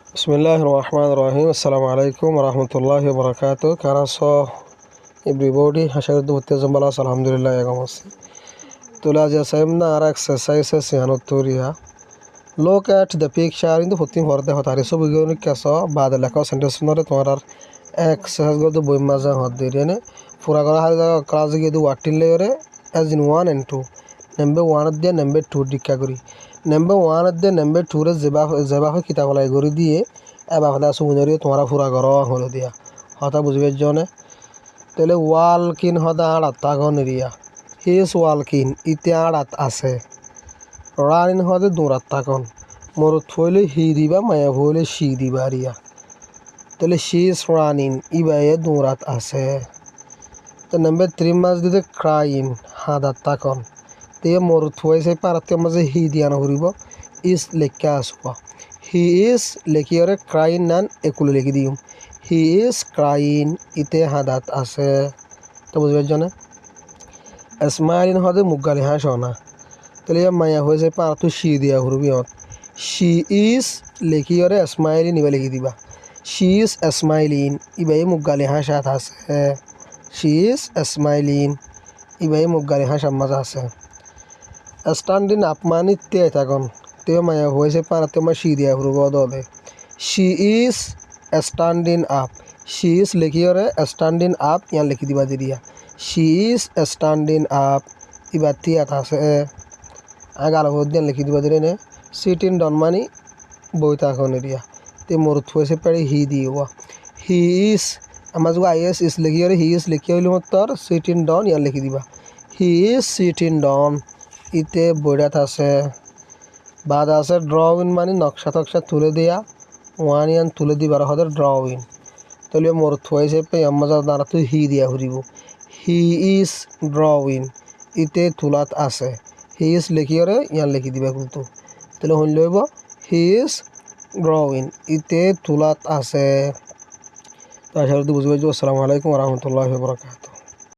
Bismillahirrahmanirrahim. Assalamualaikum warahmatullahi wabarakatuh. Karaso everybody. Hashadu muttazambala alhamdulillah yagamosi. Tula jasaimna ara exercises yanoturia. Look at the picture in the footing for the hotari. So we go to Kaso, Badalaka, sentence nor tomorrow. Exercise go to Buimaza Hodiriane. Furagara class get the Watin layer as in 1 and 2. Number 1 of the number 2 category. Number 1 of the number 2 Zebaho Kitabala Guridi. এবারে সুন্দরী তোমার পুরা ঘর হলো দিয়া হতা বুঝবে জনে তাহলে ওয়ালকিন হদা আড়াত তাগন এরিয়া হিস ওয়ালকিন ইতে আড়াত আছে রানিন হদে দৌড়াত তাগন মরুত হইলে হি দিবা মায়া হইলে শি দিবা রিয়া তাহলে শি ইস রানিন ইবাইয়ে দৌড়াত আছে তো নাম্বার 3 মাস দিতে ক্রাইন হাদাত তাগন তে মরুত হইছে পারাতে মাঝে হি দিয়া না হরিব ইস লেখা আসবা He is lekiore crying nan ekulu leki dium. He is crying ite hadat ase. To বুঝবে জনে smiling হদে মুগালে হাসনা তাহলে মায়া হয়েছে পার তো শি দিয়া হরবি হত she is lekiore smiling ইবা লিখি দিবা she is smiling ইবাই মুগালে হাসাত আছে she is smiling ইবাই মুগালে হাসাম মাজা আছে standing up মানে তে থাকুন মায়া হয়েছে পারাতে মা শি দিয়া হরব দে she is standing up she is লিখিয়রে standing up ইয়ান লিখি দিবা দিয়া she is standing up ইবাতি আছে আগাল হদিয়ান লিখি দিবা দিনে sitting down মানে বইতা কোন এরিয়া তে মরুত হয়েছে পারে হি দিওয়া he is আমার যো is is লিখিয়রে he is লিখিয়লে মতর sitting down ইয়ান লিখি দিবা he is sitting down ইতে বইরাত আছে বাদ আছে ড্রইং মানে নকশা তকশা তুলে দেয়া ওয়ান ইয়ান তুলে দিবার হদে ড্রইং তাহলে মোর থইছে পে আমাজা দ্বারা তুই হি দিয়া হরিব হি ইজ ড্রইং ইতে তুলাত আছে হি ইজ লিখিয়রে ইয়ান লিখি দিবা কিন্তু তাহলে হইল লইব হি ইজ ড্রইং ইতে তুলাত আছে তো আশা করি বুঝবে। আসসালামু আলাইকুম ওয়া রাহমাতুল্লাহি ওয়া বারাকাতুহু।